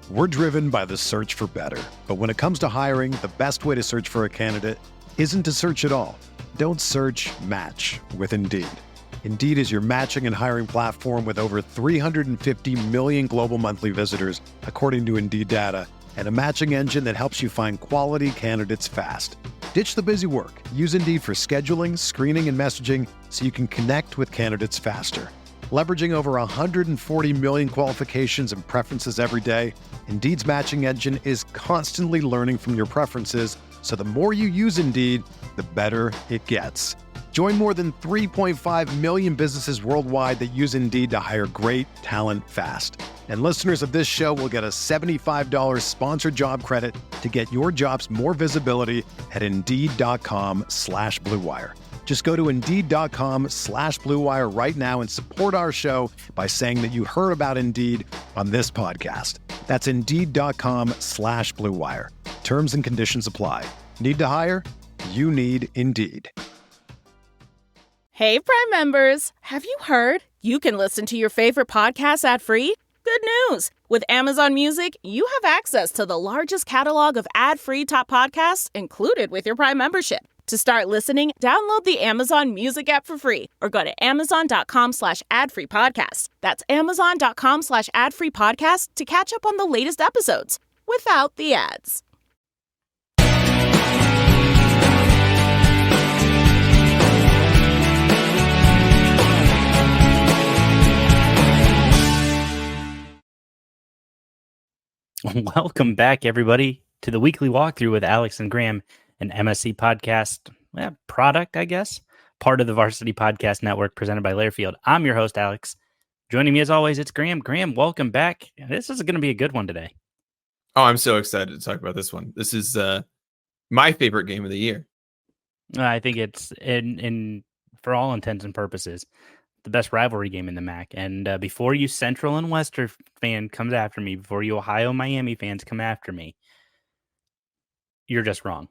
We're driven by the search for better. But when it comes to hiring, the best way to search for a candidate isn't to search at all. Don't search, match with Indeed. Indeed is your matching and hiring platform with over 350 million global monthly visitors, according to Indeed data, and a matching engine that helps you find quality candidates fast. Ditch the busy work. Use Indeed for scheduling, screening, and messaging so you can connect with candidates faster. Leveraging over 140 million qualifications and preferences every day, Indeed's matching engine is constantly learning from your preferences, so the more you use Indeed, the better it gets. Join more than 3.5 million businesses worldwide that use Indeed to hire great talent fast. And listeners of this show will get a $75 sponsored job credit to get your jobs more visibility at Indeed.com/Blue Wire. Just go to Indeed.com/Blue Wire right now and support our show by saying that you heard about Indeed on this podcast. That's Indeed.com/Blue Wire. Terms and conditions apply. Need to hire? You need Indeed. Hey, Prime members, have you heard? You can listen to your favorite podcasts ad-free? Good news! With Amazon Music, you have access to the largest catalog of ad-free top podcasts included with your Prime membership. To start listening, download the Amazon Music app for free or go to amazon.com/ad-free-podcast. That's amazon.com/ad-free-podcast to catch up on the latest episodes without the ads. Welcome back, everybody, to the weekly walkthrough with Alex and Graham, an MSC podcast product, I guess, part of the Varsity Podcast Network presented by Lairfield. I'm your host, Alex. Joining me as always, it's Graham. Graham, welcome back. This is going to be a good one today. Oh, I'm so excited to talk about this one. This is my favorite game of the year. I think it's, in for all intents and purposes, the best rivalry game in the MAC. And before you Central and Western fan comes after me, before you Ohio Miami fans come after me, you're just wrong.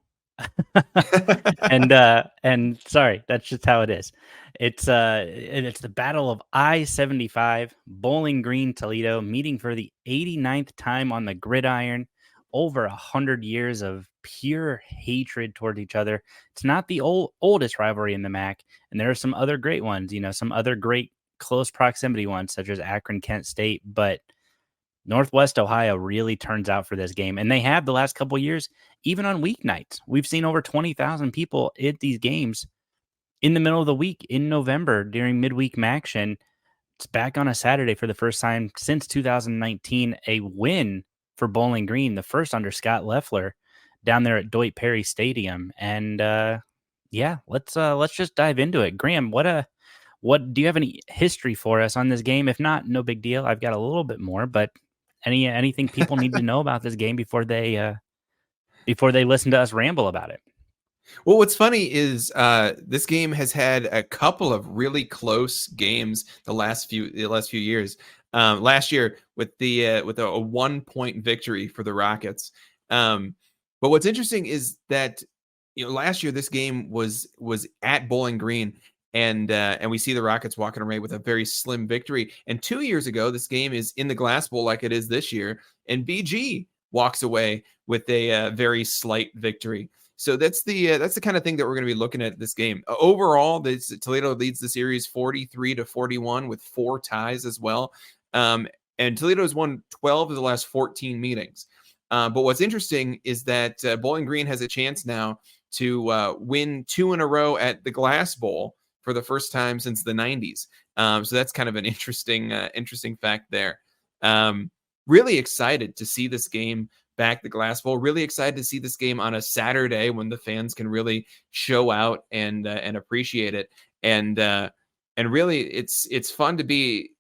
and sorry, that's just how it is. It's the battle of I-75, Bowling Green, Toledo, meeting for the 89th time on the gridiron. Over 100 years of pure hatred toward each other. It's not the oldest rivalry in the MAC, and there are some other great ones, some other great close proximity ones, such as Akron, Kent State, but Northwest Ohio really turns out for this game, and they have the last couple of years, even on weeknights. We've seen over 20,000 people at these games in the middle of the week in November during midweek action. It's back on a Saturday for the first time since 2019, a win for Bowling Green, the first under Scott Loeffler down there at Deutsch Perry Stadium. And let's just dive into it. Graham, what do you have any history for us on this game? If not, no big deal. I've got a little bit more, but anything people need to know about this game before they listen to us ramble about it? Well, what's funny is this game has had a couple of really close games the last few years. Last year with a 1-point victory for the Rockets. But what's interesting is that last year this game was at Bowling Green, and we see the Rockets walking away with a very slim victory. And 2 years ago, this game is in the Glass Bowl like it is this year, and BG walks away with a very slight victory. So that's the kind of thing that we're going to be looking at this game. Overall, Toledo leads the series 43-41 with 4 ties as well. And Toledo has won 12 of the last 14 meetings. But what's interesting is that Bowling Green has a chance now to win 2 in a row at the Glass Bowl for the first time since the 90s. So that's kind of an interesting fact there. Really excited to see this game back the Glass Bowl. Really excited to see this game on a Saturday when the fans can really show out and appreciate it. And really, it's fun to be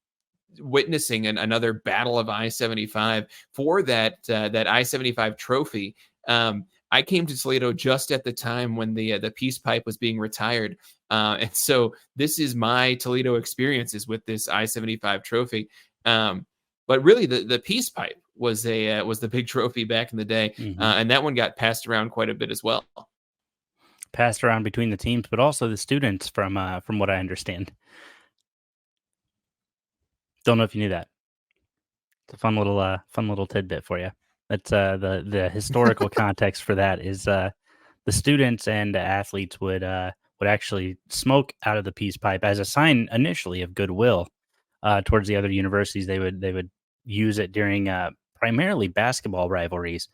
witnessing another battle of I-75 for that I-75 trophy. I came to Toledo just at the time when the peace pipe was being retired, and so this is my Toledo experiences with this I-75 trophy. But really, the peace pipe was the big trophy back in the day, and that one got passed around quite a bit as well. Passed around between the teams, but also the students, from what I understand. Don't know if you knew that. It's a fun little tidbit for you. That's the historical context for that is the students and the athletes would actually smoke out of the peace pipe as a sign initially of goodwill towards the other universities. They would use it during primarily basketball rivalries,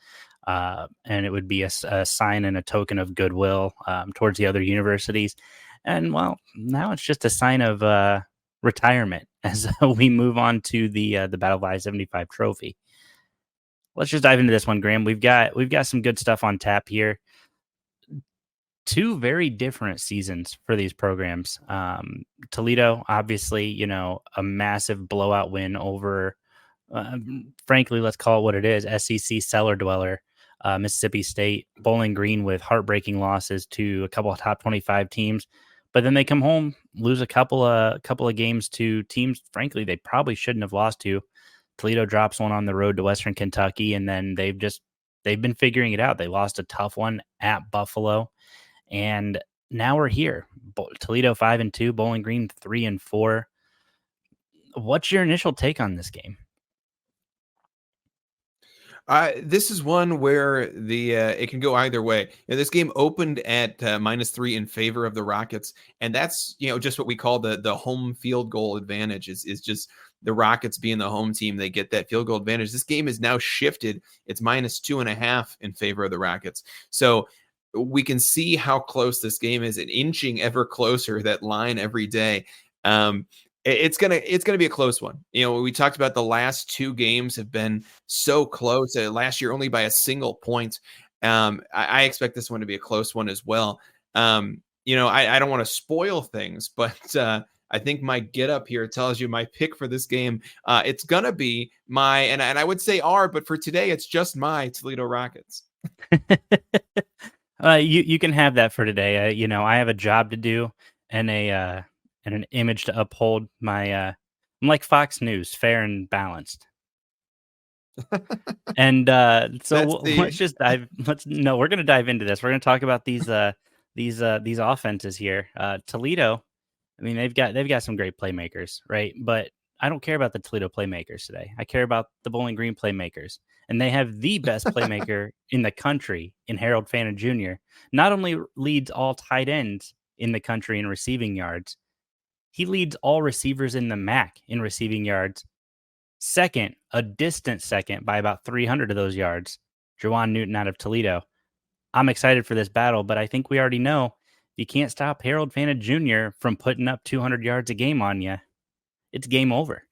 and it would be a sign and a token of goodwill towards the other universities. And well, now it's just a sign of retirement as we move on to the Battle of I-75 trophy. Let's just dive into this one, Graham. We've got some good stuff on tap here. Two very different seasons for these programs. Toledo, obviously, a massive blowout win over, frankly, let's call it what it is, SEC cellar dweller, Mississippi State. Bowling Green with heartbreaking losses to a couple of top 25 teams. But then they come home, lose a couple of games to teams, frankly, they probably shouldn't have lost to. Toledo drops one on the road to Western Kentucky, and then they've been figuring it out. They lost a tough one at Buffalo, and now we're here. Toledo 5-2, Bowling Green 3-4. What's your initial take on this game? This is one where it can go either way. This game opened at -3 in favor of the Rockets, and that's just what we call the home field goal advantage. Is just the Rockets being the home team, they get that field goal advantage. This game is now shifted; it's -2.5 in favor of the Rockets. So we can see how close this game is, and inching ever closer that line every day. It's gonna be a close one. We talked about the last two games have been so close. Last year only by a single point. I expect this one to be a close one as well. I don't want to spoil things, but I think my get up here tells you my pick for this game. It's gonna be and I would say but for today it's just my Toledo Rockets. You can have that for today. I have a job to do and an image to uphold. I'm like Fox News, fair and balanced. And so let's just dive. We're going to dive into this. We're going to talk about these offenses here. Toledo, I mean, they've got some great playmakers, right? But I don't care about the Toledo playmakers today. I care about the Bowling Green playmakers. And they have the best playmaker in the country in Harold Fannin Jr. Not only leads all tight ends in the country in receiving yards, he leads all receivers in the MAC in receiving yards. Second, a distant second by about 300 of those yards, Jawan Newton out of Toledo. I'm excited for this battle, but I think we already know you can't stop Harold Fannin Jr. from putting up 200 yards a game on you. It's game over.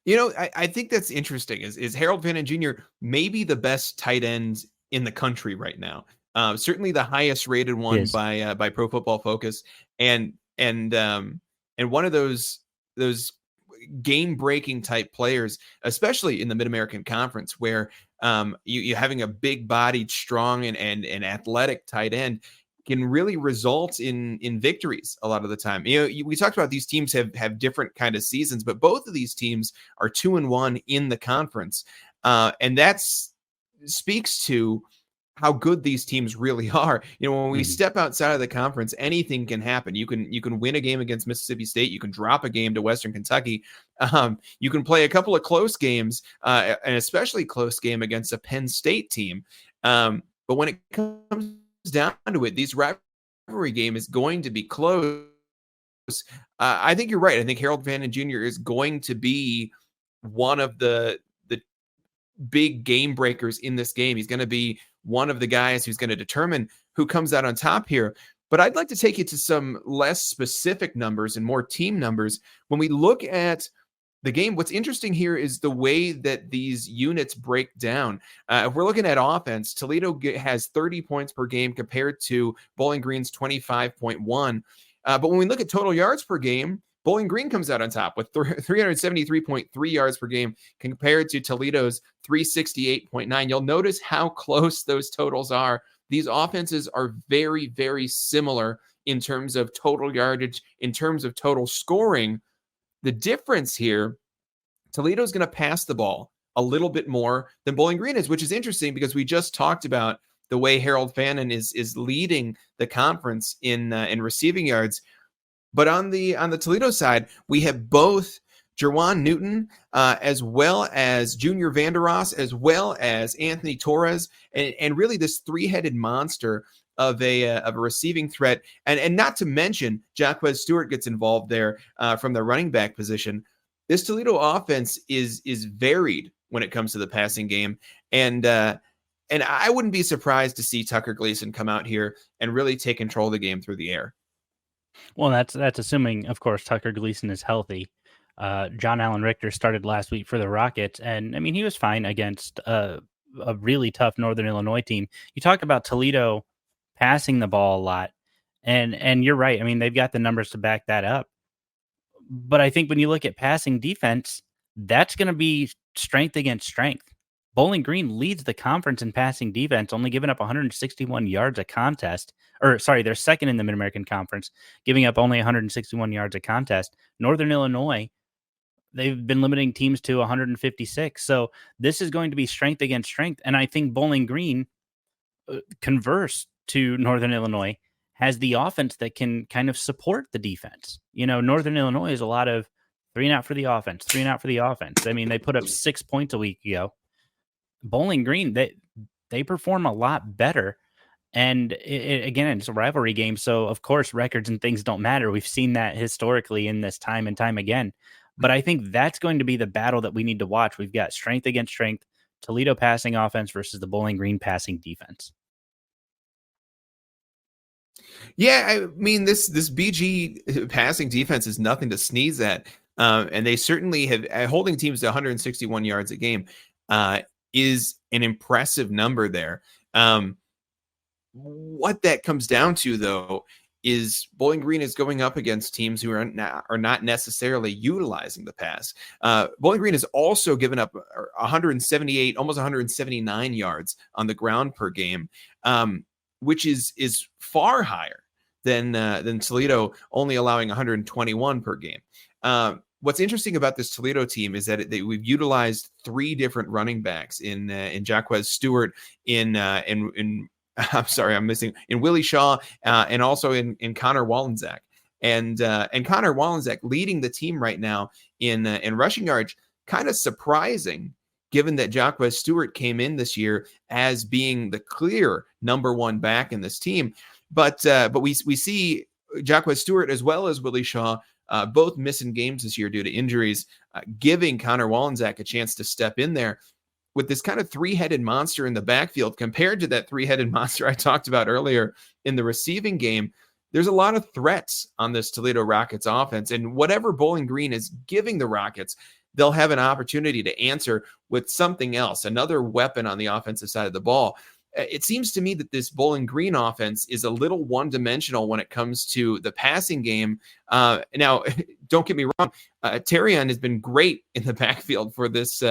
I think that's interesting. Is Harold Fannin Jr. maybe the best tight end in the country right now? Certainly the highest rated one by Pro Football Focus, and one of those game breaking type players, especially in the Mid American Conference, where you having a big bodied, strong and athletic tight end can really result in victories a lot of the time. We talked about these teams have different kind of seasons, but both of these teams are 2-1 in the conference, and that's speaks to how good these teams really are. When we step outside of the conference, anything can happen. You can win a game against Mississippi State. You can drop a game to Western Kentucky. You can play a couple of close games, and especially close game against a Penn State team. But when it comes down to it, these rivalry game is going to be close. I think you're right. I think Harold Fannin Jr. is going to be one of the big game breakers in this game. He's going to be one of the guys who's going to determine who comes out on top here. But I'd like to take you to some less specific numbers and more team numbers. When we look at the game, what's interesting here is the way that these units break down. If we're looking at offense, Toledo has 30 points per game compared to Bowling Green's 25.1. But when we look at total yards per game, Bowling Green comes out on top with 373.3 yards per game compared to Toledo's 368.9. You'll notice how close those totals are. These offenses are very, very similar in terms of total yardage, in terms of total scoring. The difference here, Toledo's going to pass the ball a little bit more than Bowling Green is, which is interesting because we just talked about the way Harold Fannin is leading the conference in receiving yards. But on the Toledo side, we have both Jerwan Newton, as well as Junior Vanderos, as well as Anthony Torres, and really this three-headed monster of a receiving threat, and not to mention Jacquez Stewart gets involved there from the running back position. This Toledo offense is varied when it comes to the passing game, and I wouldn't be surprised to see Tucker Gleason come out here and really take control of the game through the air. Well, that's assuming, of course, Tucker Gleason is healthy. John Allen Richter started last week for the Rockets, and I mean he was fine against a really tough Northern Illinois team. You talk about Toledo passing the ball a lot, and you're right. I mean they've got the numbers to back that up. But I think when you look at passing defense, that's going to be strength against strength. Bowling Green leads the conference in passing defense, only giving up 161 yards a contest. Or, sorry, they're second in the Mid American Conference, giving up only 161 yards a contest. Northern Illinois, they've been limiting teams to 156. So this is going to be strength against strength. And I think Bowling Green, converse to Northern Illinois, has the offense that can kind of support the defense. You know, Northern Illinois is a lot of 3 and out for the offense, 3 and out for the offense. I mean, they put up 6 points a week ago. Bowling Green, they perform a lot better. And again, it's a rivalry game. So, of course, records and things don't matter. We've seen that historically in this time and time again. But I think that's going to be the battle that we need to watch. We've got strength against strength, Toledo passing offense versus the Bowling Green passing defense. Yeah, I mean this BG passing defense is nothing to sneeze at, and they certainly have holding teams to 161 yards a game is an impressive number there. What that comes down to, though, is Bowling Green is going up against teams who are not necessarily utilizing the pass. Bowling Green has also given up 178, almost 179 yards on the ground per game, which is far higher than Toledo, only allowing 121 per game. What's interesting about this Toledo team is that we've utilized 3 different running backs in Jacquez Stewart, in I'm sorry, I'm missing in Willie Shaw, and also in Connor Wallenczak. And Connor Wallenczak leading the team right now in rushing yards. Kind of surprising, given that Jacquez Stewart came in this year as being the clear number 1 back in this team. But we see Jacquez Stewart as well as Willie Shaw both missing games this year due to injuries, giving Connor Wallenczak a chance to step in there with this kind of 3-headed monster in the backfield compared to that 3-headed monster I talked about earlier in the receiving game. There's a lot of threats on this Toledo Rockets offense, and whatever Bowling Green is giving the Rockets, they'll have an opportunity to answer with something else, another weapon on the offensive side of the ball. It seems to me that this Bowling Green offense is a little one-dimensional when it comes to the passing game. Now, don't get me wrong, Terrion has been great in the backfield for this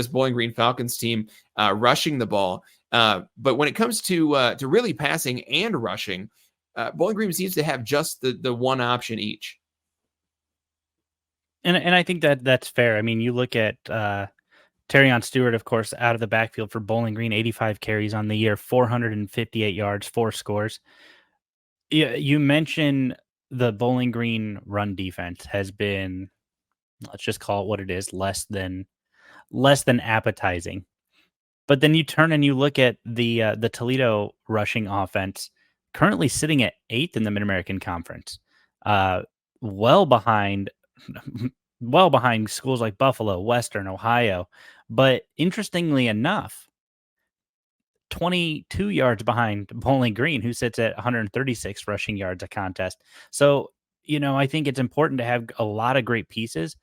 Bowling Green Falcons team, rushing the ball. But when it comes to really passing and rushing, Bowling Green seems to have just the one option each. And I think that's fair. I mean, you look at Terrion Stewart, of course, out of the backfield for Bowling Green, 85 carries on the year, 458 yards, 4 scores. You mentioned the Bowling Green run defense has been, let's just call it what it is, less than appetizing. But then you turn and you look at the Toledo rushing offense, currently sitting at 8th in the Mid-American Conference, well behind schools like Buffalo, Western, Ohio. But interestingly enough, 22 yards behind Bowling Green, who sits at 136 rushing yards a contest. So, I think it's important to have a lot of great pieces,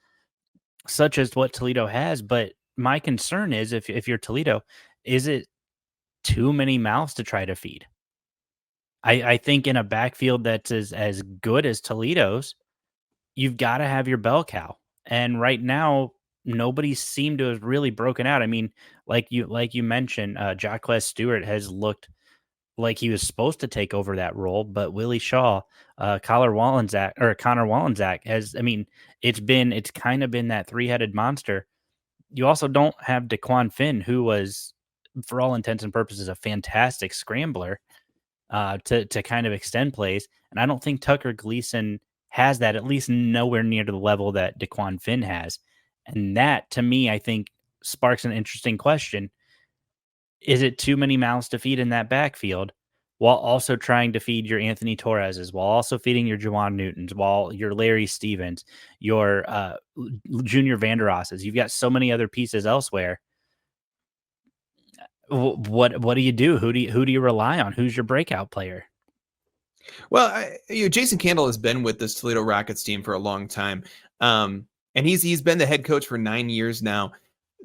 such as what Toledo has. But my concern is, if you're Toledo, is it too many mouths to try to feed? I think in a backfield that's as good as Toledo's, you've got to have your bell cow. And right now, nobody seemed to have really broken out. I mean, like you mentioned, Jacquez Stewart has looked like he was supposed to take over that role, but Willie Shaw, Connor Wallenczak has. I mean, it's kind of been that 3-headed monster. You also don't have DeQuan Finn, who was, for all intents and purposes, a fantastic scrambler to kind of extend plays. And I don't think Tucker Gleason has that, at least nowhere near to the level that DeQuan Finn has. And that, to me, I think sparks an interesting question. Is it too many mouths to feed in that backfield while also trying to feed your Anthony Torreses, while also feeding your Jawan Newtons, while your Larry Stevens, your Junior Vanderosses? You've got so many other pieces elsewhere. What do you do? Who do you rely on? Who's your breakout player? Well, Jason Candle has been with this Toledo Rockets team for a long time, and he's been the head coach for 9 years now.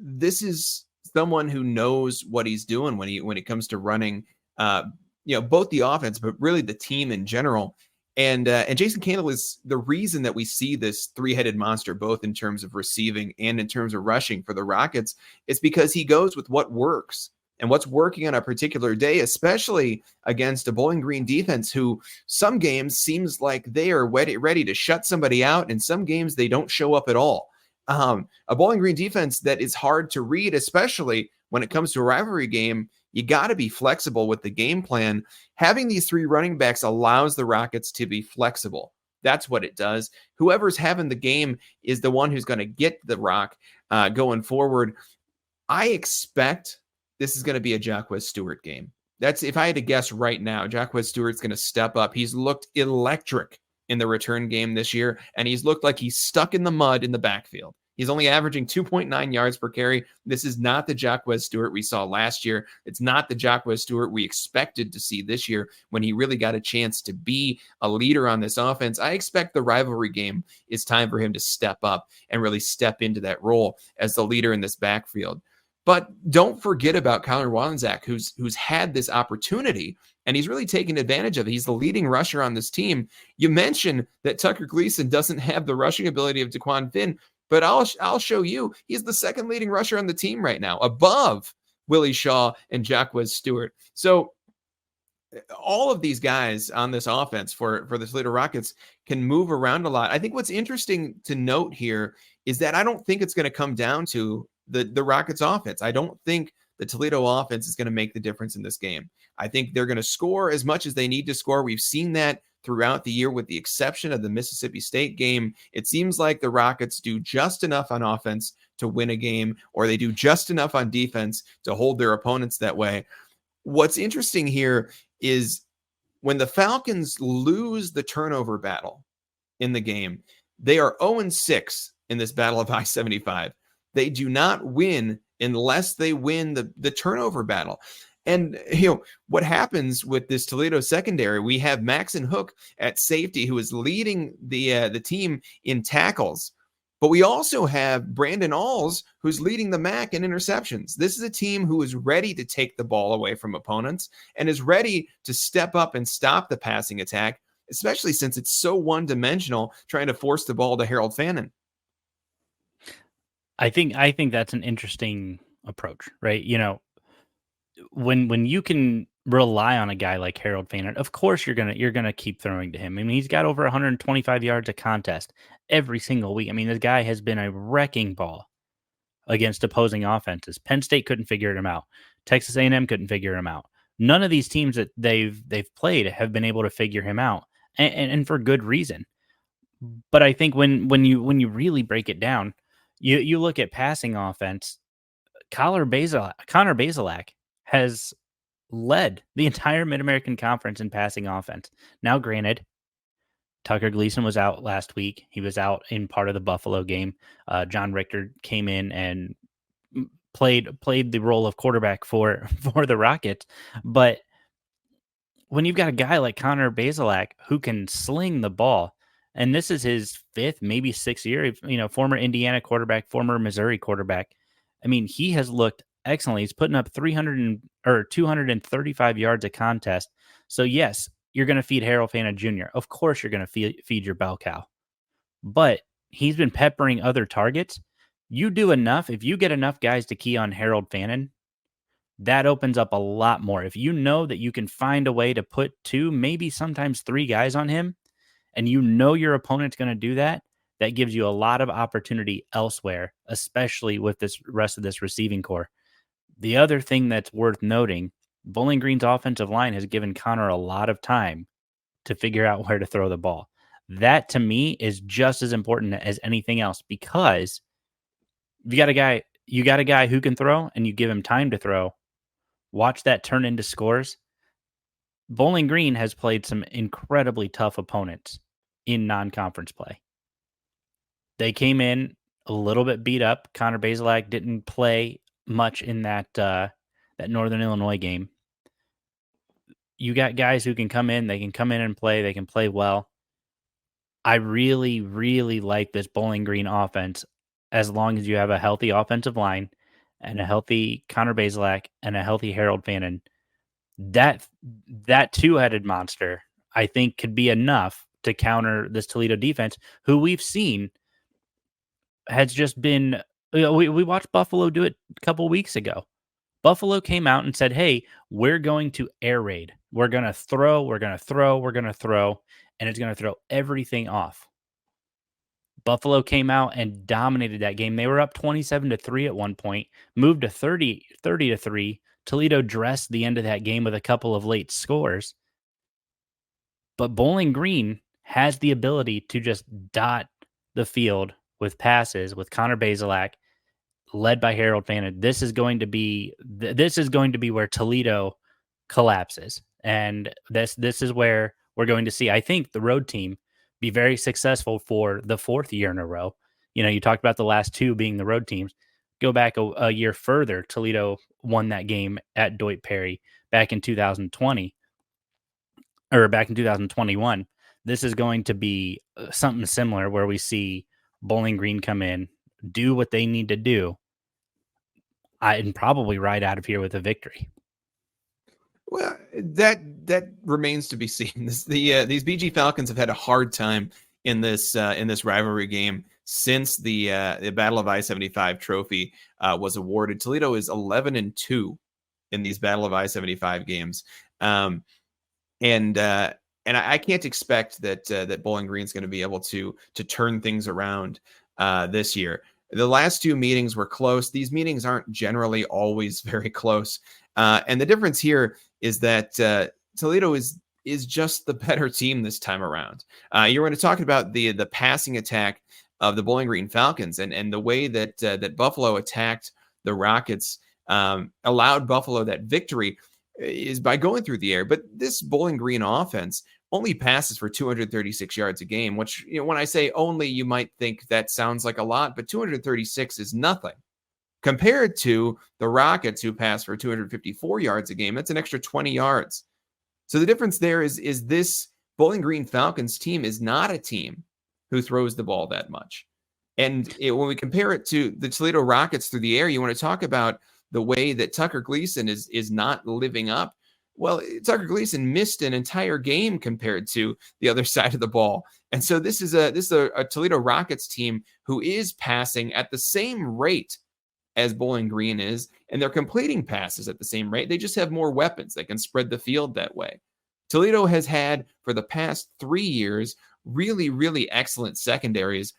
This is someone who knows what he's doing when it comes to running, both the offense, but really the team in general. And Jason Candle is the reason that we see this three-headed monster, both in terms of receiving and in terms of rushing for the Rockets. It's because he goes with what works. And what's working on a particular day, especially against a Bowling Green defense who some games seems like they are ready to shut somebody out, and some games they don't show up at all. A Bowling Green defense that is hard to read, especially when it comes to a rivalry game. You got to be flexible with the game plan. Having these three running backs allows the Rockets to be flexible. That's what it does. Whoever's having the game is the one who's going to get the rock going forward. I expect this is going to be a Jacquez Stewart game. That's, if I had to guess right now, Jacquez Stewart's going to step up. He's looked electric in the return game this year, and he's looked like he's stuck in the mud in the backfield. He's only averaging 2.9 yards per carry. This is not the Jacquez Stewart we saw last year. It's not the Jacquez Stewart we expected to see this year when he really got a chance to be a leader on this offense. I expect the rivalry game is time for him to step up and really step into that role as the leader in this backfield. But don't forget about Kyler Wanzak, who's had this opportunity, and he's really taken advantage of it. He's the leading rusher on this team. You mentioned that Tucker Gleason doesn't have the rushing ability of DeQuan Finn, but I'll show you, he's the second leading rusher on the team right now, above Willie Shaw and Jacquez Stewart. So all of these guys on this offense for the Toledo Rockets can move around a lot. I think what's interesting to note here is that I don't think it's going to come down to the Rockets offense. I don't think the Toledo offense is going to make the difference in this game. I think they're going to score as much as they need to score. We've seen that throughout the year, with the exception of the Mississippi State game. It seems like the Rockets do just enough on offense to win a game, or they do just enough on defense to hold their opponents that way. What's interesting here is when the Falcons lose the turnover battle in the game, they are 0-6 in this battle of I-75. They do not win unless they win the turnover battle. And, what happens with this Toledo secondary, we have Maxon Hook at safety, who is leading the team in tackles. But we also have Brandon Alls, who's leading the MAC in interceptions. This is a team who is ready to take the ball away from opponents and is ready to step up and stop the passing attack, especially since it's so one-dimensional trying to force the ball to Harold Fannin. I think that's an interesting approach, right? When you can rely on a guy like Harold Fannin, of course you're gonna keep throwing to him. I mean, he's got over 125 yards a contest every single week. I mean, this guy has been a wrecking ball against opposing offenses. Penn State couldn't figure him out. Texas A&M couldn't figure him out. None of these teams that they've played have been able to figure him out, and for good reason. But I think when you really break it down, you look at passing offense. Connor Bazelak has led the entire Mid-American Conference in passing offense. Now, granted, Tucker Gleason was out last week. He was out in part of the Buffalo game. John Richter came in and played the role of quarterback for the Rockets. But when you've got a guy like Connor Bazelak who can sling the ball, and this is his fifth, maybe sixth year, former Indiana quarterback, former Missouri quarterback. I mean, he has looked excellent. He's putting up 235 yards a contest. So yes, you're going to feed Harold Fannin Jr. Of course, you're going to feed your bell cow, but he's been peppering other targets. You do enough. If you get enough guys to key on Harold Fannin, that opens up a lot more. If you know that you can find a way to put two, maybe sometimes three guys on him, and your opponent's going to do that, that gives you a lot of opportunity elsewhere, especially with this rest of this receiving core. The other thing that's worth noting, Bowling Green's offensive line has given Connor a lot of time to figure out where to throw the ball. That to me is just as important as anything else, because you got a guy who can throw and you give him time to throw. Watch that turn into scores. Bowling Green has played some incredibly tough opponents in non-conference play. They came in a little bit beat up. Connor Bazelak didn't play much in that Northern Illinois game. You got guys who can come in. They can come in and play. They can play well. I really, really like this Bowling Green offense as long as you have a healthy offensive line and a healthy Connor Bazelak and a healthy Harold Fannin. That two-headed monster, I think, could be enough to counter this Toledo defense, who we've seen has just been. We watched Buffalo do it a couple weeks ago. Buffalo came out and said, "Hey, we're going to air raid. We're going to throw. We're going to throw. We're going to throw, and it's going to throw everything off." Buffalo came out and dominated that game. They were up 27-3 at one point, moved to 30-3. Toledo dressed the end of that game with a couple of late scores. But Bowling Green has the ability to just dot the field with passes with Connor Bazelak, led by Harold Fannin. This is going to be where Toledo collapses. And this is where we're going to see, I think, the road team be very successful for the fourth year in a row. You talked about the last two being the road teams. Go back a year further, Toledo won that game at Deutsch Perry back in 2020 or back in 2021. This is going to be something similar where we see Bowling Green come in, do what they need to do, and probably ride out of here with a victory. Well, that remains to be seen. These BG Falcons have had a hard time in this rivalry game since the Battle of I-75 trophy was awarded. Toledo is 11-2 in these Battle of I-75 games, and I can't expect that Bowling Green is going to be able to turn things around this year. The last two meetings were close. These meetings aren't generally always very close, and the difference here is that Toledo is just the better team this time around. You're going to talk about the passing attack of the Bowling Green Falcons and the way that Buffalo attacked the Rockets, allowed Buffalo that victory is by going through the air. But this Bowling Green offense only passes for 236 yards a game, which, when I say only, you might think that sounds like a lot, but 236 is nothing compared to the Rockets, who pass for 254 yards a game. That's an extra 20 yards. So the difference there is this Bowling Green Falcons team is not a team who throws the ball that much. And when we compare it to the Toledo Rockets through the air, you want to talk about the way that Tucker Gleason is not living up. Well, Tucker Gleason missed an entire game compared to the other side of the ball. And so this is a Toledo Rockets team who is passing at the same rate as Bowling Green is, and they're completing passes at the same rate. They just have more weapons that can spread the field that way. Toledo has had, for the past 3 years, really, really excellent secondaries.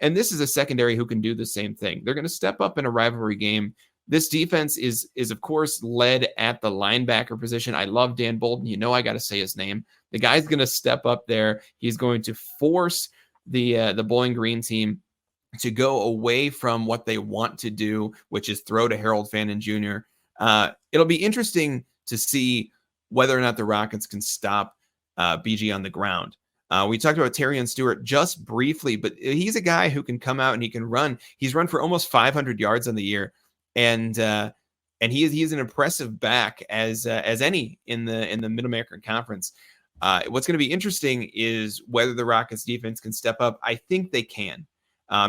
And this is a secondary who can do the same thing. They're going to step up in a rivalry game. This defense is of course, led at the linebacker position. I love Dan Bolden. I got to say his name. The guy's going to step up there. He's going to force the Bowling Green team to go away from what they want to do, which is throw to Harold Fannin Jr. It'll be interesting to see whether or not the Rockets can stop BG on the ground. We talked about Terrion Stewart just briefly, but he's a guy who can come out and he can run. He's run for almost 500 yards on the year, and he's an impressive back as any in the Mid-American Conference. What's going to be interesting is whether the Rockets defense can step up. I think they can.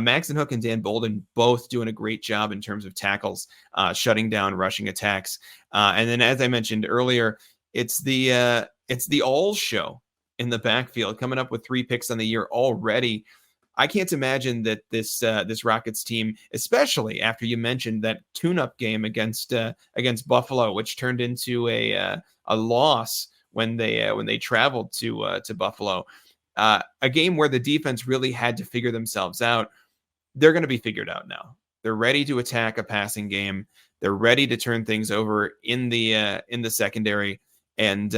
Maxon Hook and Dan Bolden both doing a great job in terms of tackles, shutting down rushing attacks. And then, as I mentioned earlier, it's the all show in the backfield, coming up with 3 picks on the year already. I can't imagine that this Rockets team, especially after you mentioned that tune-up game against Buffalo, which turned into a loss when they traveled to Buffalo. A game where the defense really had to figure themselves out. They're going to be figured out now. They're ready to attack a passing game. They're ready to turn things over in the secondary. And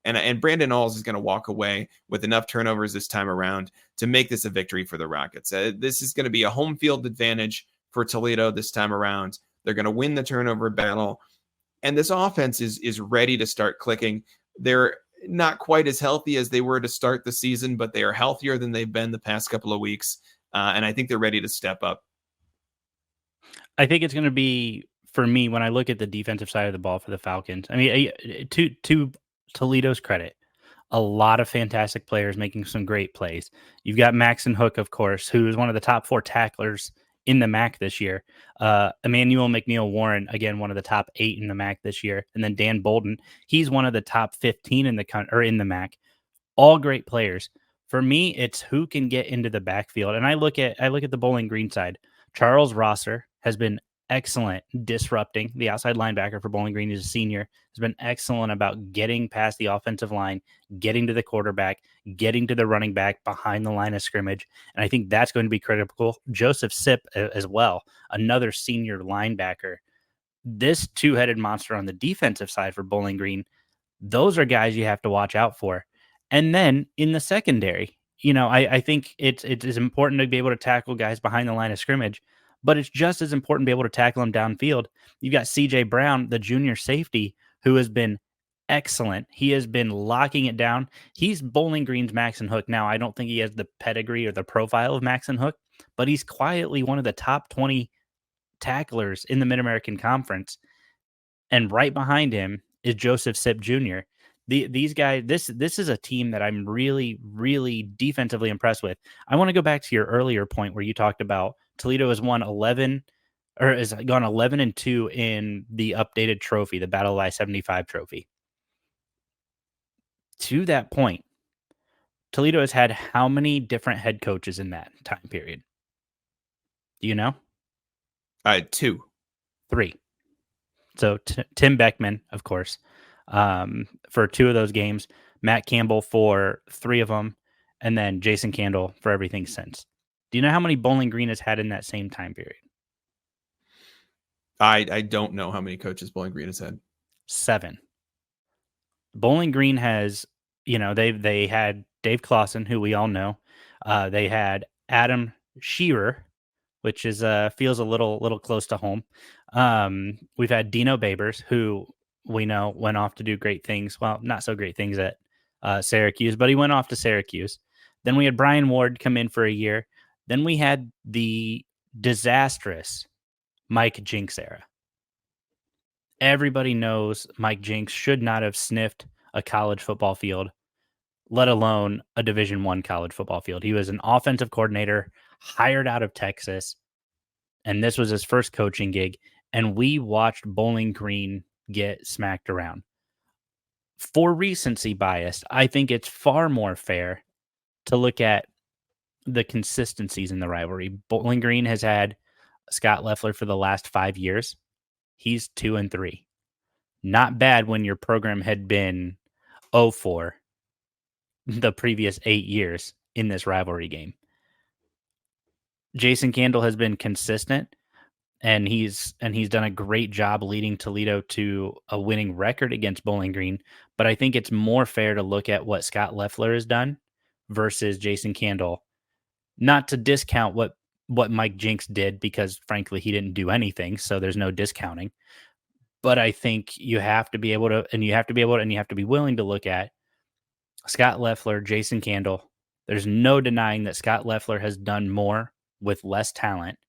And Brandon Alls is going to walk away with enough turnovers this time around to make this a victory for the Rockets. This is going to be a home field advantage for Toledo this time around. They're going to win the turnover battle. And this offense is ready to start clicking. They're not quite as healthy as they were to start the season, but they are healthier than they've been the past couple of weeks. And I think they're ready to step up. I think it's going to be, for me, when I look at the defensive side of the ball for the Falcons, I mean, to Toledo's credit, a lot of fantastic players making some great plays. You've got Maxon Hook, of course, who is one of the top 4 tacklers in the MAC this year. Emmanuel McNeil-Warren, again, one of the top 8 in the MAC this year. And then Dan Bolden, he's one of the top 15 in the MAC. All great players. For me, it's who can get into the backfield. And I look at the Bowling Green side. Charles Rosser has been excellent disrupting. The outside linebacker for Bowling Green, is a senior, has been excellent about getting past the offensive line, getting to the quarterback, getting to the running back behind the line of scrimmage. And I think that's going to be critical. Joseph Sipp as well, another senior linebacker. This two-headed monster on the defensive side for Bowling Green, those are guys you have to watch out for. And then in the secondary, I think it is important to be able to tackle guys behind the line of scrimmage, but it's just as important to be able to tackle them downfield. You've got CJ Brown, the junior safety, who has been excellent. He has been locking it down. He's Bowling Green's Maxon Hook. Now, I don't think he has the pedigree or the profile of Maxon Hook, but he's quietly one of the top 20 tacklers in the Mid-American Conference. And right behind him is Joseph Sipp Jr. These guys, this is a team that I'm really, really defensively impressed with. I want to go back to your earlier point where you talked about Toledo has gone 11-2 in the updated trophy, the Battle of I-75 trophy. To that point, Toledo has had how many different head coaches in that time period? Do you know? 2. 3. So Tim Beckman, of course, for 2 of those games, Matt Campbell for 3 of them, and then Jason Candle for everything since. Do you know how many Bowling Green has had in that same time period? I don't know how many coaches Bowling Green has had. 7. Bowling Green has, they had Dave Clausen, who we all know. They had Adam Shearer, which is feels a little close to home. We've had Dino Babers, who we know went off to do great things. Well, not so great things at Syracuse, but he went off to Syracuse. Then we had Brian Ward come in for a year. Then we had the disastrous Mike Jinks era. Everybody knows Mike Jinks should not have sniffed a college football field, let alone a Division I college football field. He was an offensive coordinator hired out of Texas, and this was his first coaching gig, and we watched Bowling Green get smacked around. For recency bias, I think it's far more fair to look at the consistencies in the rivalry. Bowling Green has had Scott Loeffler for the last 5 years. He's 2-3. Not bad when your program had been 0-4 the previous 8 years in this rivalry game. Jason Candle has been consistent, and he's done a great job leading Toledo to a winning record against Bowling Green. But I think it's more fair to look at what Scott Loeffler has done versus Jason Candle. Not to discount what Mike Jinks did, because frankly he didn't do anything, so there's no discounting. But I think you have to be able to, and you have to be willing to look at Scott Loeffler, Jason Candle. There's no denying that Scott Loeffler has done more with less talent,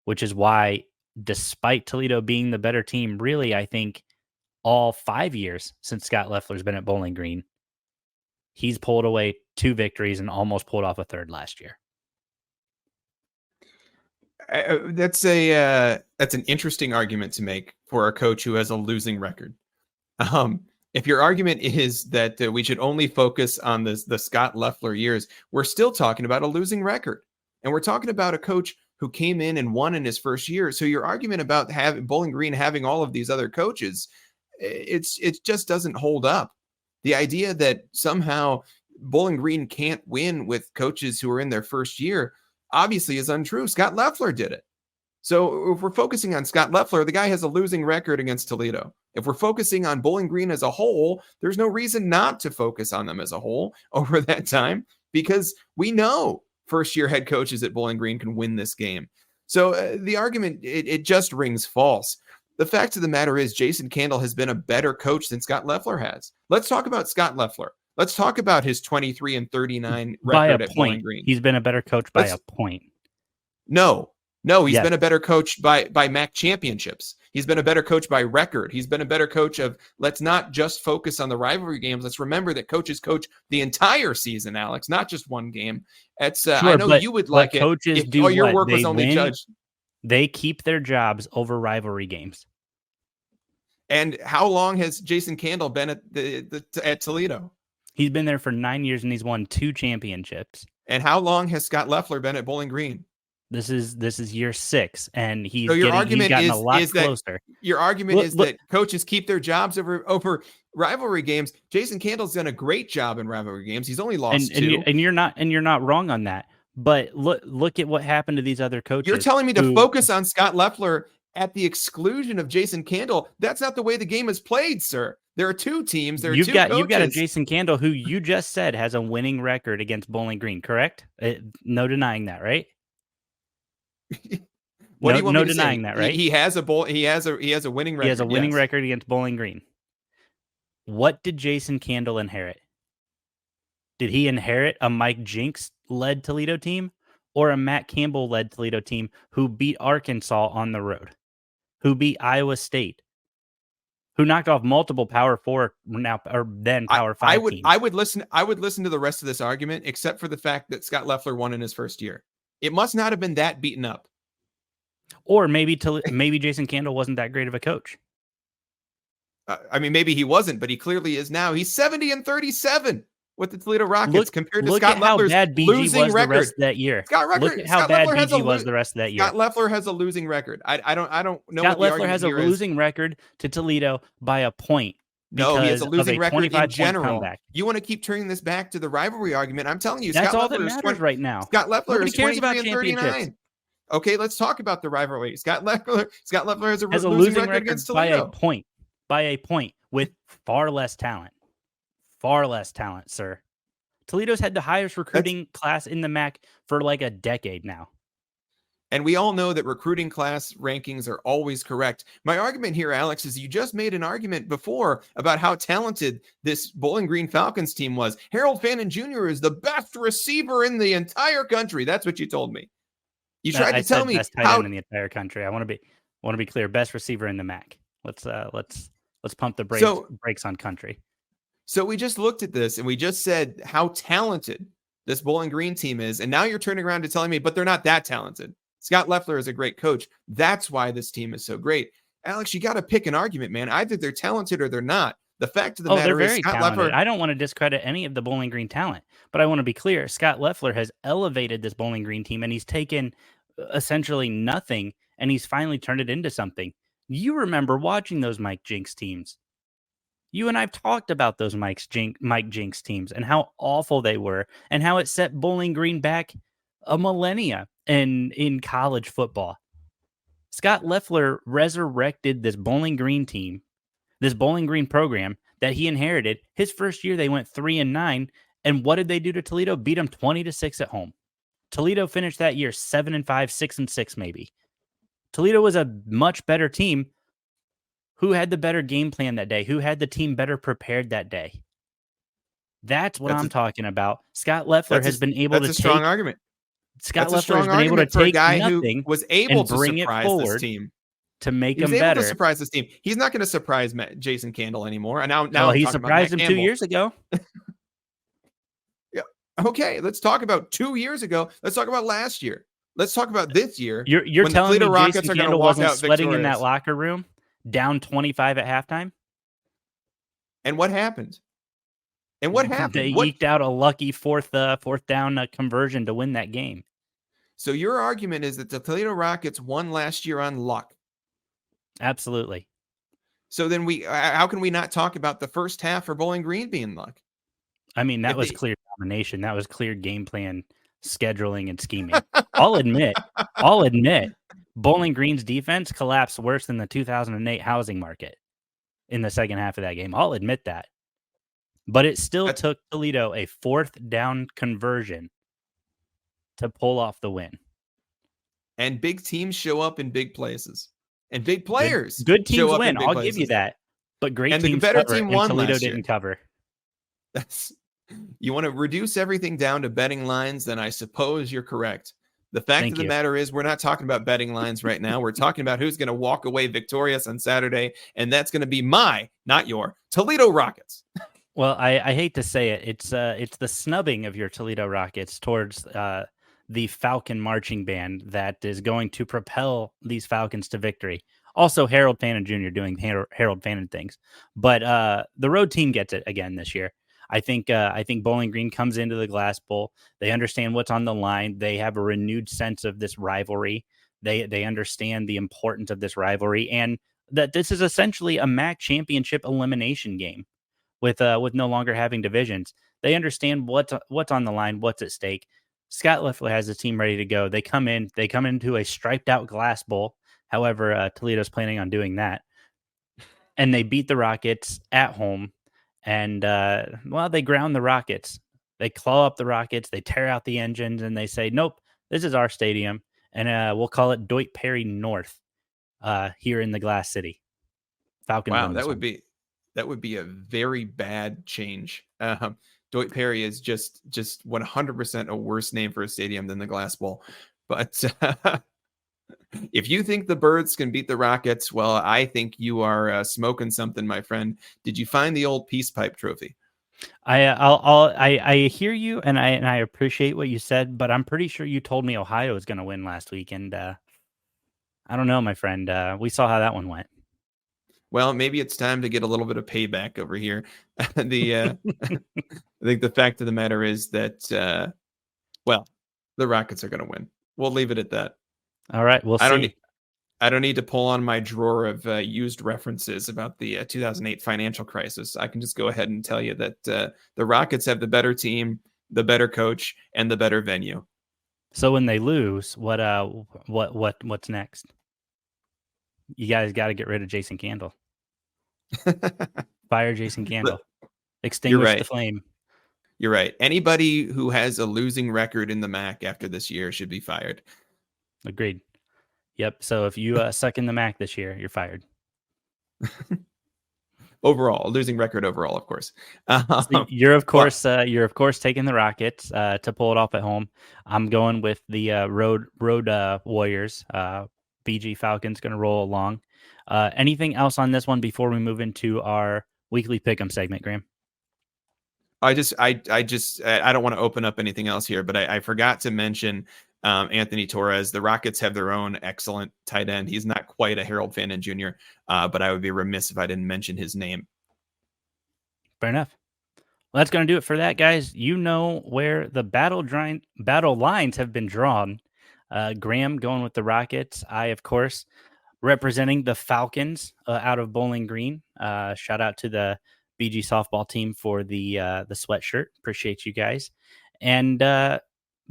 which is why, despite Toledo being the better team, really, I think all 5 years since Scott Loeffler's been at Bowling Green, he's pulled away 2 victories and almost pulled off a third last year. That's an interesting argument to make for a coach who has a losing record. If your argument is that we should only focus on the Scott Loeffler years, we're still talking about a losing record, and we're talking about a coach who came in and won in his first year. So your argument about having Bowling Green having all of these other coaches, it just doesn't hold up. The idea that somehow Bowling Green can't win with coaches who are in their first year obviously is untrue. Scott Loeffler did it. So if we're focusing on Scott Loeffler, the guy has a losing record against Toledo. If we're focusing on Bowling Green as a whole, there's no reason not to focus on them as a whole over that time, because we know first-year head coaches at Bowling Green can win this game. So the argument, it just rings false. The fact of the matter is Jason Candle has been a better coach than Scott Loeffler has. Let's talk about Scott Loeffler. Let's talk about his 23-39 record at Bowling Green. He's been a better coach by a point. No, he's been a better coach by MAC championships. He's been a better coach by record. He's been a better coach of, let's not just focus on the rivalry games. Let's remember that coaches coach the entire season, Alex, not just one game. It's I know you would like it. Coaches do your work was only judged. They keep their jobs over rivalry games. And how long has Jason Candle been at Toledo? He's been there for 9 years and he's won 2 championships. And how long has Scott Loeffler been at Bowling Green? This is year 6, and he's so gotten a lot closer. Your argument is that coaches keep their jobs over rivalry games. Jason Candle's done a great job in rivalry games. He's only lost 2. And you're not wrong on that. But look at what happened to these other coaches. You're telling me to focus on Scott Loeffler at the exclusion of Jason Candle. That's not the way the game is played, sir. There are 2 teams. You've got a Jason Candle who you just said has a winning record against Bowling Green, correct? No denying that, right? What do you want me to denying say? That, right? He has a winning record. He has a winning record against Bowling Green. What did Jason Candle inherit? Did he inherit a Mike Jinks led Toledo team or a Matt Campbell led Toledo team who beat Arkansas on the road, who beat Iowa State, who knocked off multiple Power 4 then Power 5 teams? I would listen to the rest of this argument, except for the fact that Scott Loeffler won in his first year. It must not have been that beaten up. Or maybe Jason Candle wasn't that great of a coach. Maybe he wasn't, but he clearly is now. He's 70-37 with the Toledo Rockets compared to Scott Loeffler's losing record. The rest of that year. Look at how bad BG was the rest of that year. Scott Loeffler has a losing record. I don't know. Scott Loeffler has a losing record to Toledo by a point. No, he has a losing record in general. You want to keep turning this back to the rivalry argument? I'm telling you, that's Scott all that matters right now. Scott Loeffler is 23-39. Okay, let's talk about the rivalry. Scott Loeffler has a losing record against Toledo by a point with far less talent, sir. Toledo's had the highest recruiting class in the MAC for like a decade now. And we all know that recruiting class rankings are always correct. My argument here, Alex, is you just made an argument before about how talented this Bowling Green Falcons team was. Harold Fannin Jr. is the best receiver in the entire country. That's what you told me. You tried to tell me best tight end in the entire country. I want to be clear. Best receiver in the MAC. Let's pump the brakes on country. So we just looked at this and we just said how talented this Bowling Green team is, and now you're turning around to telling me, but they're not that talented. Scott Loeffler is a great coach. That's why this team is so great. Alex, you got to pick an argument, man. Either they're talented or they're not. The fact of the matter is Scott Loeffler. I don't want to discredit any of the Bowling Green talent, but I want to be clear. Scott Loeffler has elevated this Bowling Green team, and he's taken essentially nothing, and he's finally turned it into something. You remember watching those Mike Jinks teams. You and I have talked about those Mike Jinks teams and how awful they were and how it set Bowling Green back a millennia in college football. Scott Loeffler resurrected this Bowling Green team, this Bowling Green program that he inherited. His first year, they went 3-9. And what did they do to Toledo? Beat them 20-6 at home. Toledo finished that year 7-5, 6-6, maybe. Toledo was a much better team. Who had the better game plan that day? Who had the team better prepared that day? That's what I'm talking about. Scott Loeffler has been able to take... That's a strong argument. Scott Loeffler has been able to take nothing who was able to bring it forward this team to make them better. To surprise this team. He's not going to surprise Jason Candle anymore. And now he surprised him 2 years ago. Yeah. Okay, let's talk about 2 years ago. Let's talk about last year. Let's talk about this year. You're telling me Rockets Jason Candle wasn't sweating in that locker room, down 25 at halftime? And what happened? They eked out a lucky fourth down conversion to win that game. So your argument is that the Toledo Rockets won last year on luck. Absolutely. So then how can we not talk about the first half for Bowling Green being luck? I mean, that was clear domination. That was clear game plan, scheduling, and scheming. I'll admit, Bowling Green's defense collapsed worse than the 2008 housing market in the second half of that game. I'll admit that. But it still took Toledo a 4th down conversion to pull off the win. And big teams show up in big places. And big players good teams show up win. in big I'll places. give you that. But great And teams the better cover, team and won Toledo last year. didn't cover. You want to reduce everything down to betting lines, then I suppose you're correct. The fact of the matter is, we're not talking about betting lines right now. We're talking about who's going to walk away victorious on Saturday, and that's going to be my, not your, Toledo Rockets. Well, I hate to say it. It's the snubbing of your Toledo Rockets towards the Falcon marching band that is going to propel these Falcons to victory. Also, Harold Fannin Jr. doing Harold Fannin things. But the road team gets it again this year. I think Bowling Green comes into the Glass Bowl. They understand what's on the line. They have a renewed sense of this rivalry. They understand the importance of this rivalry, and that this is essentially a MAC championship elimination game with no longer having divisions. They understand what's on the line, what's at stake. Scott Leffler has the team ready to go. They come into a striped out Glass Bowl. However, Toledo's planning on doing that. And they beat the Rockets at home. And, they ground the Rockets. They claw up the Rockets. They tear out the engines, and they say, nope, this is our stadium. And we'll call it Doit Perry North here in the Glass City. Falcons. Wow, that would be a very bad change. Doit Perry is just 100% a worse name for a stadium than the Glass Bowl. But if you think the Birds can beat the Rockets, well, I think you are smoking something, my friend. Did you find the old peace pipe trophy? I hear you, and I appreciate what you said, but I'm pretty sure you told me Ohio was going to win last week, and I don't know, my friend. We saw how that one went. Well, maybe it's time to get a little bit of payback over here. I think the fact of the matter is that, the Rockets are going to win. We'll leave it at that. All right, we'll see. I don't need to pull on my drawer of used references about the 2008 financial crisis. I can just go ahead and tell you that the Rockets have the better team, the better coach, and the better venue. So when they lose, what's next? You guys got to get rid of Jason Candle. Fire Jason Candle. Extinguish the flame. You're right. Anybody who has a losing record in the MAC after this year should be fired. Agreed. Yep. So if you suck in the MAC this year, you're fired. Overall, losing record overall, of course. So you're of course taking the Rockets to pull it off at home. I'm going with the road Warriors. BG Falcons going to roll along. Anything else on this one before we move into our weekly pick'em segment, Graham? I don't want to open up anything else here, but I forgot to mention Anthony Torres. The Rockets have their own excellent tight end. He's not quite a Harold Fannin Jr., but I would be remiss if I didn't mention his name. Fair enough. Well, that's going to do it for that, guys. You know where the battle lines have been drawn. Graham going with the Rockets. I, of course, representing the Falcons out of Bowling Green. Shout out to the BG softball team for the sweatshirt. Appreciate you guys. And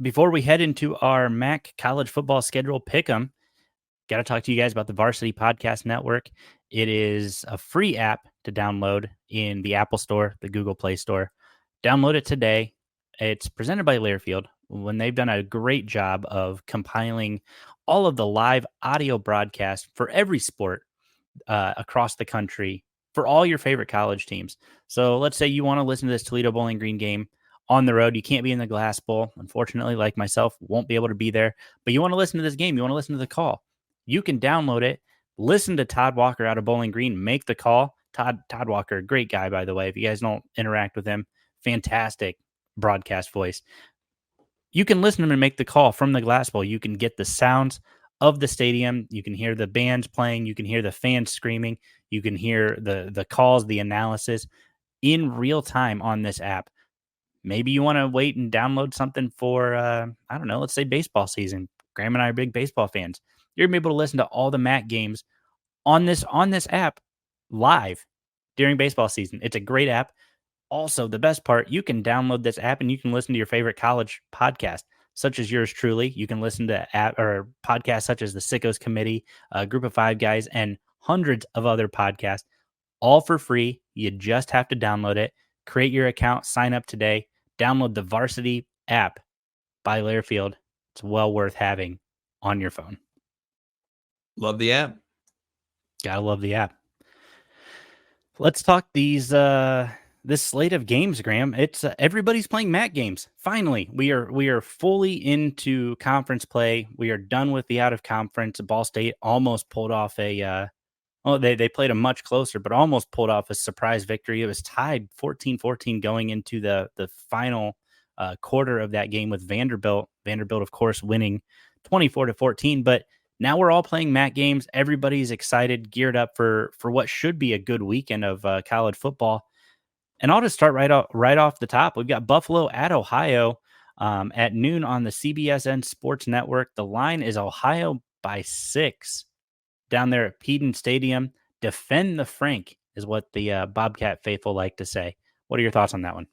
before we head into our MAC college football schedule pick'em, got to talk to you guys about the Varsity Podcast Network. It is a free app to download in the Apple Store, the Google Play Store. Download it today. It's presented by Learfield, when they've done a great job of compiling all of the live audio broadcasts for every sport across the country for all your favorite college teams. So let's say you want to listen to this Toledo Bowling Green game on the road. You can't be in the Glass Bowl. Unfortunately, like myself, won't be able to be there. But you want to listen to this game. You want to listen to the call. You can download it. Listen to Todd Walker out of Bowling Green. Make the call. Todd Walker, great guy, by the way. If you guys don't interact with him, fantastic broadcast voice. You can listen to him and make the call from the Glass Bowl. You can get the sounds of the stadium. You can hear the bands playing. You can hear the fans screaming. You can hear the calls, the analysis in real time on this app. Maybe you want to wait and download something for, I don't know, let's say baseball season. Graham and I are big baseball fans. You're going to be able to listen to all the MAC games on this app live during baseball season. It's a great app. Also, the best part, you can download this app and you can listen to your favorite college podcast. such as yours truly. You can listen to podcasts such as the Sickos Committee, Group of Five Guys, and hundreds of other podcasts, all for free. You just have to download it, create your account, sign up today, download the Varsity app by Lairfield. It's well worth having on your phone. Love the app. Gotta love the app. Let's talk this slate of games, Graham. It's everybody's playing MAC games. Finally, we are fully into conference play. We are done with the out of conference. Ball State almost pulled off they played a much closer, but almost pulled off a surprise victory. It was tied 14-14 going into the final quarter of that game with Vanderbilt. Vanderbilt, of course, winning 24-14. But now we're all playing MAC games. Everybody's excited, geared up for what should be a good weekend of college football. And I'll just start right off the top. We've got Buffalo at Ohio at noon on the CBSN Sports Network. The line is Ohio by 6 down there at Peden Stadium. Defend the Frank is what the Bobcat faithful like to say. What are your thoughts on that one?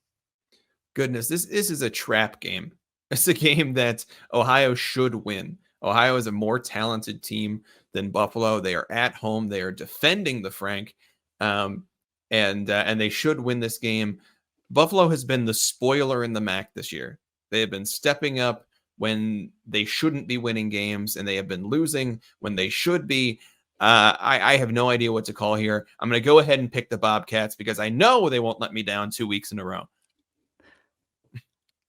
Goodness, this is a trap game. It's a game that Ohio should win. Ohio is a more talented team than Buffalo. They are at home. They are defending the Frank, and they should win this game. Buffalo has been the spoiler in the MAC this year. They have been stepping up when they shouldn't be winning games, and they have been losing when they should be. I have no idea what to call here. I'm going to go ahead and pick the Bobcats because I know they won't let me down 2 weeks in a row.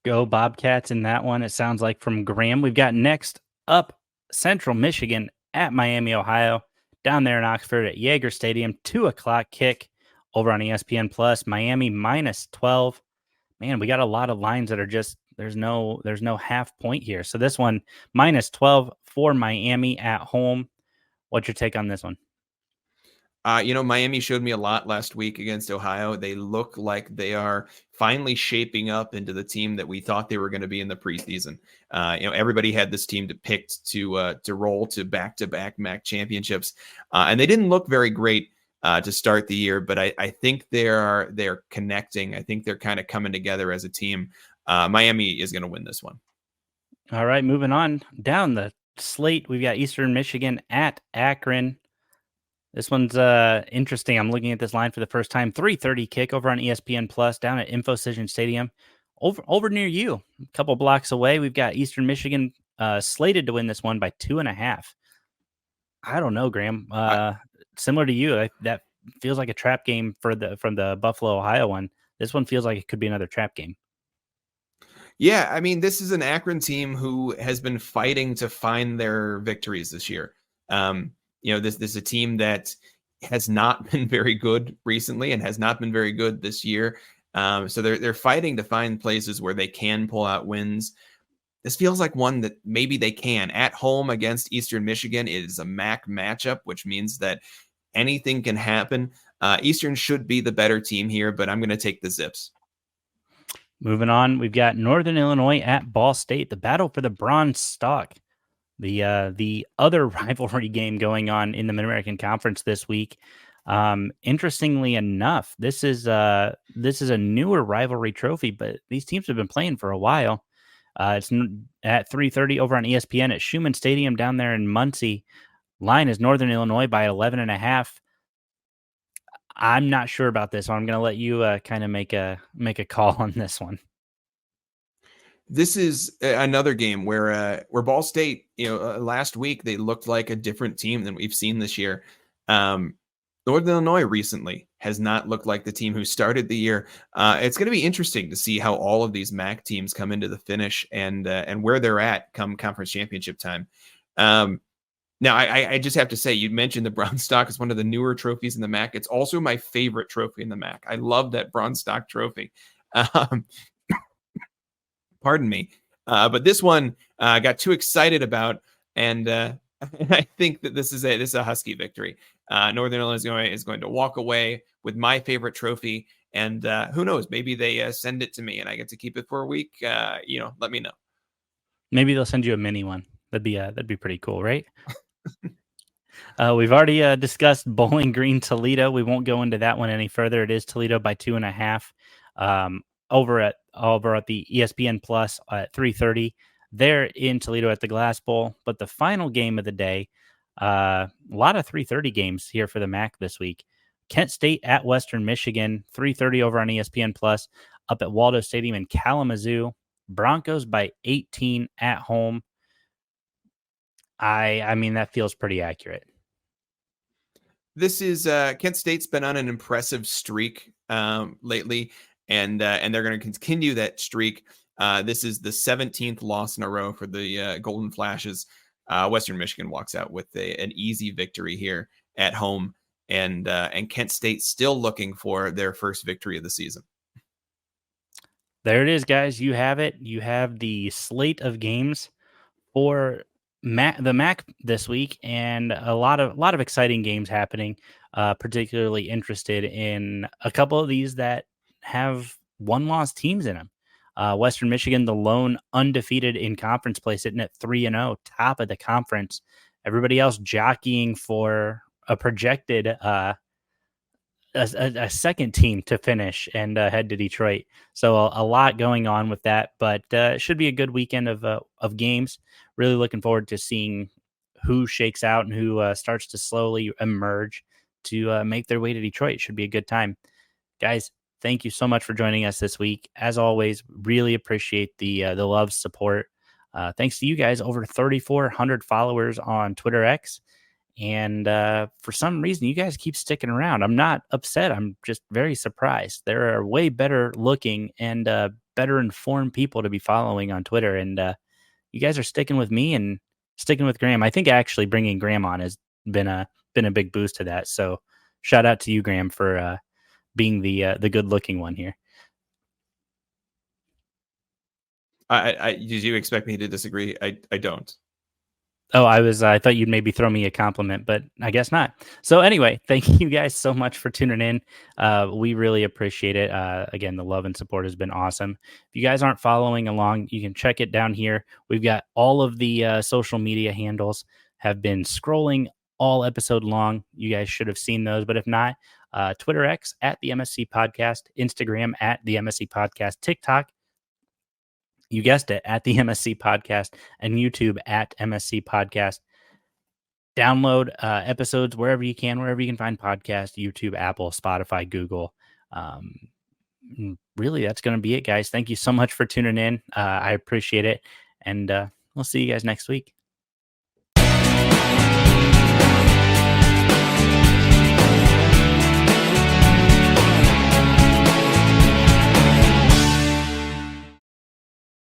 Go Bobcats in that one. It sounds like from Graham. We've got next up Central Michigan at Miami, Ohio, down there in Oxford at Yager Stadium, 2:00 kick over on ESPN Plus. Miami minus 12. Man, we got a lot of lines that are just there's no half point here. So this one minus 12 for Miami at home. What's your take on this one? Miami showed me a lot last week against Ohio. They look like they are finally shaping up into the team that we thought they were going to be in the preseason. Everybody had this team picked to roll to back-to-back MAC championships, and they didn't look very great to start the year. But I think they're connecting. I think they're kind of coming together as a team. Miami is going to win this one. All right, moving on down the slate, we've got Eastern Michigan at Akron. This one's interesting. I'm looking at this line for the first time. 3:30 kick over on ESPN Plus down at InfoCision Stadium. Over near you, a couple blocks away. We've got Eastern Michigan slated to win this one by 2.5. I don't know, Graham. Similar to you, that feels like a trap game from the Buffalo, Ohio one. This one feels like it could be another trap game. Yeah, I mean, this is an Akron team who has been fighting to find their victories this year. This is a team that has not been very good recently and has not been very good this year. So they're fighting to find places where they can pull out wins. This feels like one that maybe they can. At home against Eastern Michigan, it is a MAC matchup, which means that anything can happen. Eastern should be the better team here, but I'm going to take the Zips. Moving on, we've got Northern Illinois at Ball State, the battle for the Bronze Stalk. The other rivalry game going on in the Mid-American Conference this week. Interestingly enough, this is a newer rivalry trophy, but these teams have been playing for a while. It's at 3:30 over on ESPN at Schumann Stadium down there in Muncie. Line is Northern Illinois by 11.5. I'm not sure about this, so I'm going to let you kind of make a call on this one. This is another game where Ball State, last week they looked like a different team than we've seen this year. Northern Illinois recently has not looked like the team who started the year. It's going to be interesting to see how all of these MAC teams come into the finish and where they're at come conference championship time. Now, I just have to say, you mentioned the Bronze Stalk is one of the newer trophies in the MAC. It's also my favorite trophy in the MAC. I love that Bronze Stalk trophy. Pardon me. But this one I got too excited about, and I think that this is a Husky victory. Northern Illinois is going to walk away with my favorite trophy, and who knows? Maybe they send it to me, and I get to keep it for a week. Let me know. Maybe they'll send you a mini one. That'd be pretty cool, right? We've already discussed Bowling Green Toledo. We won't go into that one any further. It is Toledo by 2.5. Over at the ESPN Plus at 3:30. there in Toledo at the Glass Bowl. But the final game of the day, a lot of 3:30 games here for the MAC this week. Kent State at Western Michigan, 3:30 over on ESPN Plus, up at Waldo Stadium in Kalamazoo. Broncos by 18 at home. I mean, that feels pretty accurate. This is Kent State's been on an impressive streak lately, and they're going to continue that streak. This is the 17th loss in a row for the Golden Flashes. Western Michigan walks out with an easy victory here at home, and Kent State still looking for their first victory of the season. There it is, guys. You have it. You have the slate of games for the MAC this week, and a lot of exciting games happening. Particularly interested in a couple of these that have one-loss teams in them. Western Michigan, the lone undefeated in conference play, sitting at 3-0, top of the conference. Everybody else jockeying for a projected a second team to finish and head to Detroit. So a lot going on with that, but it should be a good weekend of games. Really looking forward to seeing who shakes out and who starts to slowly emerge to make their way to Detroit. Should be a good time. Guys, thank you so much for joining us this week. As always, really appreciate the love, support. Thanks to you guys, over 3,400 followers on Twitter X. And for some reason, you guys keep sticking around. I'm not upset. I'm just very surprised. There are way better looking and better informed people to be following on Twitter. And you guys are sticking with me and sticking with Graham. I think actually bringing Graham on has been a big boost to that. So shout out to you, Graham, for being the good looking one here. Did you expect me to disagree? I don't. Oh, I thought you'd maybe throw me a compliment, but I guess not. So anyway, thank you guys so much for tuning in. We really appreciate it. Again, the love and support has been awesome. If you guys aren't following along, you can check it down here. We've got all of the social media handles have been scrolling all episode long. You guys should have seen those, but if not, Twitter X at the MSC Podcast, Instagram at the MSC Podcast, TikTok, you guessed it, at the MSC Podcast, and YouTube at MSC Podcast. Download episodes wherever you can find podcasts, YouTube, Apple, Spotify, Google. Really, that's going to be it, guys. Thank you so much for tuning in. I appreciate it. And we'll see you guys next week.